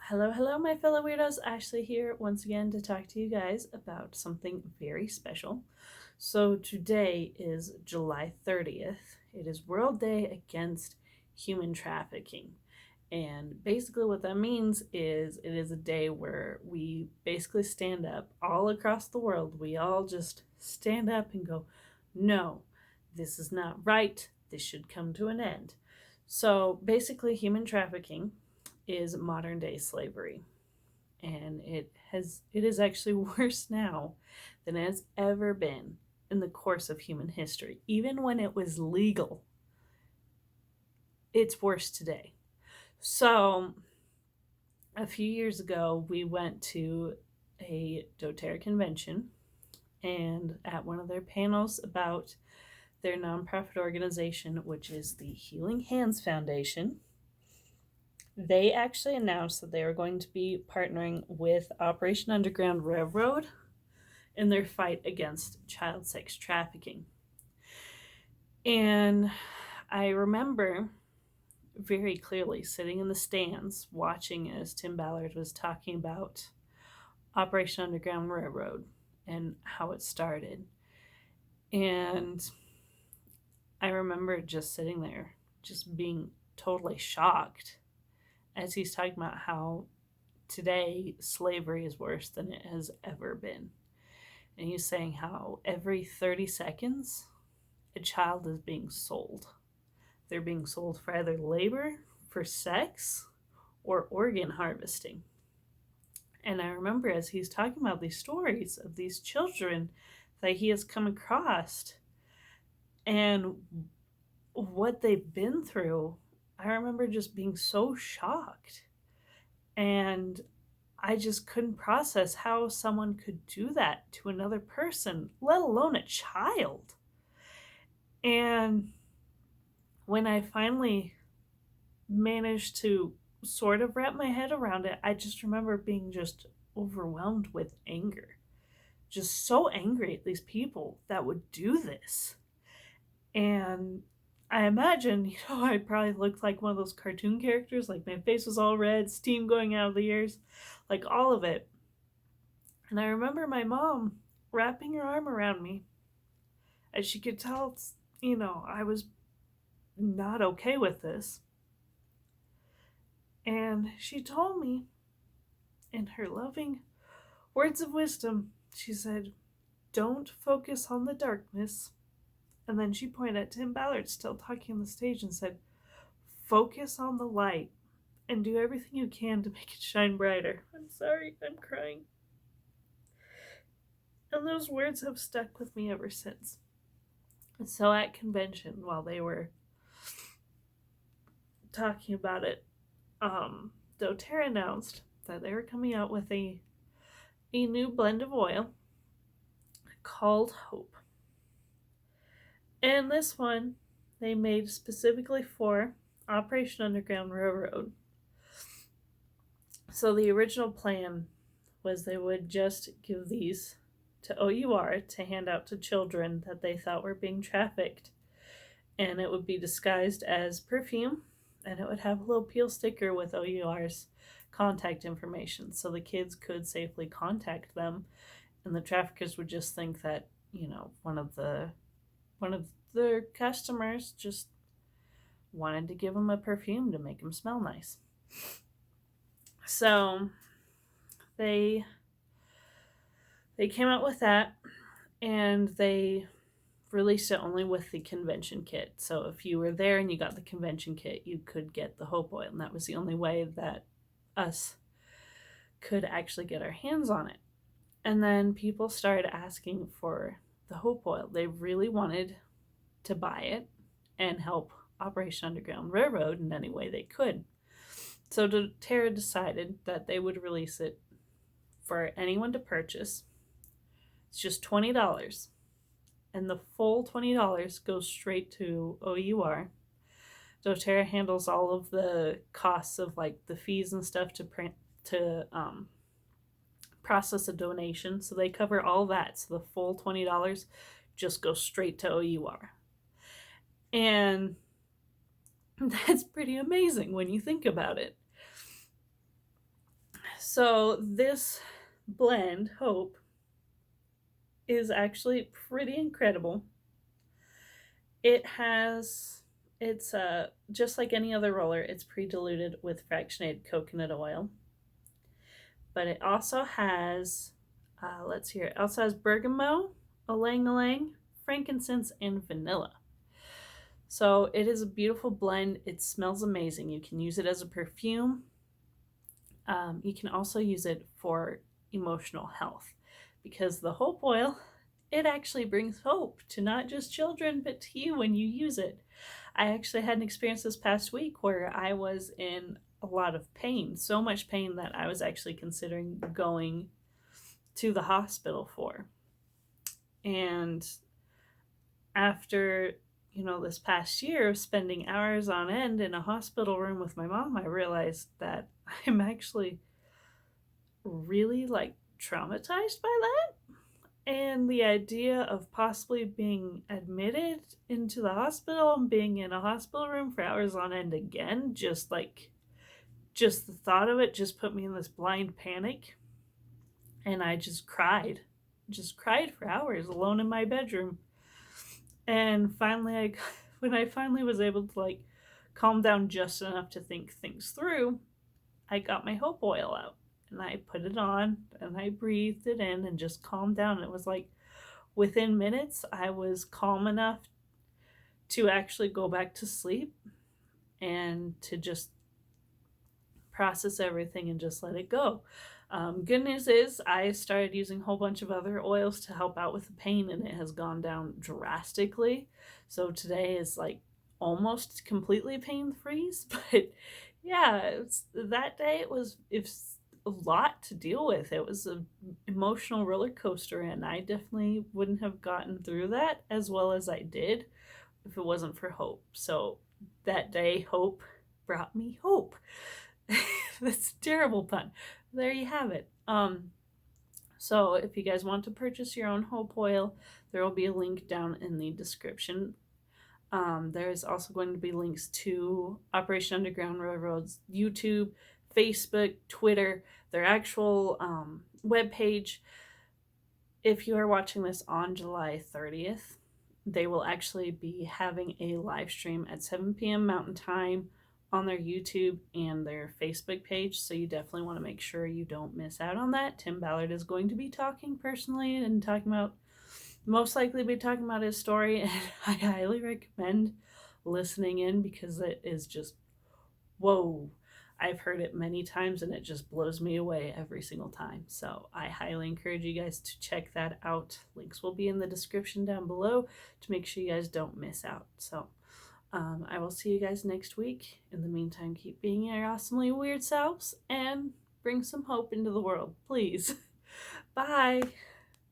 Hello, my fellow weirdos. Ashley here once again to talk to you guys about something very special. So, today is July 30th. It is World Day Against Human Trafficking. And basically, what that means is it is a day where we basically stand up all across the world. We all just stand up and go, no, this is not right. This should come to an end. So, basically, human trafficking is modern day slavery, and it is actually worse now than it has ever been in the course of human history. Even when it was legal, it's worse today. So a few years ago we went to a DoTerra convention, and at one of their panels about their nonprofit organization, which is the Healing Hands Foundation, they actually announced that they were going to be partnering with Operation Underground Railroad in their fight against child sex trafficking. And I remember very clearly sitting in the stands watching as Tim Ballard was talking about Operation Underground Railroad and how it started. And I remember just sitting there, just being totally shocked as he's talking about how today slavery is worse than it has ever been. And he's saying how every 30 seconds a child is being sold. They're being sold for either labor, for sex, or organ harvesting. And I remember as he's talking about these stories of these children that he has come across and what they've been through, I remember just being so shocked. And I just couldn't process how someone could do that to another person, let alone a child. And when I finally managed to sort of wrap my head around it, I just remember being just overwhelmed with anger. Just so angry at these people that would do this. And I imagine, I probably looked like one of those cartoon characters, like my face was all red, steam going out of the ears, like all of it. And I remember my mom wrapping her arm around me as she could tell, I was not okay with this. And she told me, in her loving words of wisdom, she said, "Don't focus on the darkness." And then she pointed at Tim Ballard still talking on the stage and said, "Focus on the light and do everything you can to make it shine brighter." I'm sorry, I'm crying. And those words have stuck with me ever since. And so at convention, while they were talking about it, DoTerra announced that they were coming out with a new blend of oil called Hope. And this one they made specifically for Operation Underground Railroad. So the original plan was they would just give these to OUR to hand out to children that they thought were being trafficked. And it would be disguised as perfume, and it would have a little peel sticker with OUR's contact information so the kids could safely contact them, and the traffickers would just think that, one of their customers just wanted to give them a perfume to make them smell nice. So they came out with that, and they released it only with the convention kit. So if you were there and you got the convention kit, you could get the Hope Oil, and that was the only way that us could actually get our hands on it. And then people started asking for the Hope Oil. They really wanted to buy it and help Operation Underground Railroad in any way they could. So DoTerra decided that they would release it for anyone to purchase. It's just $20. And the full $20 goes straight to OUR. DoTerra handles all of the costs of like the fees and stuff to process a donation. So they cover all that. So the full $20 just goes straight to OUR. And that's pretty amazing when you think about it. So this blend, Hope, is actually pretty incredible. It's just like any other roller, it's pre-diluted with fractionated coconut oil. But it also has, let's hear, it also has bergamot, ylang ylang, frankincense, and vanilla. So it is a beautiful blend. It smells amazing. You can use it as a perfume. You can also use it for emotional health, because the hope oil, it actually brings hope to not just children, but to you when you use it. I actually had an experience this past week where I was in a lot of pain, so much pain that I was actually considering going to the hospital for. And after, this past year of spending hours on end in a hospital room with my mom, I realized that I'm actually really like traumatized by that. And the idea of possibly being admitted into the hospital and being in a hospital room for hours on end again, just the thought of it just put me in this blind panic. And I just cried for hours alone in my bedroom. And finally, when I finally was able to like calm down just enough to think things through, I got my hope oil out and I put it on and I breathed it in and just calmed down. It was like within minutes, I was calm enough to actually go back to sleep and to just process everything and just let it go. Good news is I started using a whole bunch of other oils to help out with the pain, and it has gone down drastically. So today is like almost completely pain free. But yeah, that day it was a lot to deal with. It was an emotional roller coaster, and I definitely wouldn't have gotten through that as well as I did if it wasn't for hope. So that day, hope brought me hope. That's a terrible pun. There you have it. So if you guys want to purchase your own hope oil, there will be a link down in the description. There is also going to be links to Operation Underground Railroad's YouTube, Facebook, Twitter, their actual webpage. If you are watching this on July 30th, they will actually be having a live stream at 7 p.m. Mountain Time on their YouTube and their Facebook page, so you definitely want to make sure you don't miss out on that. Tim Ballard is going to be talking personally and most likely be talking about his story, and I highly recommend listening in because it is just, whoa. I've heard it many times and it just blows me away every single time. So I highly encourage you guys to check that out. Links will be in the description down below to make sure you guys don't miss out. So I will see you guys next week. In the meantime, keep being your awesomely weird selves and bring some hope into the world, please. Bye.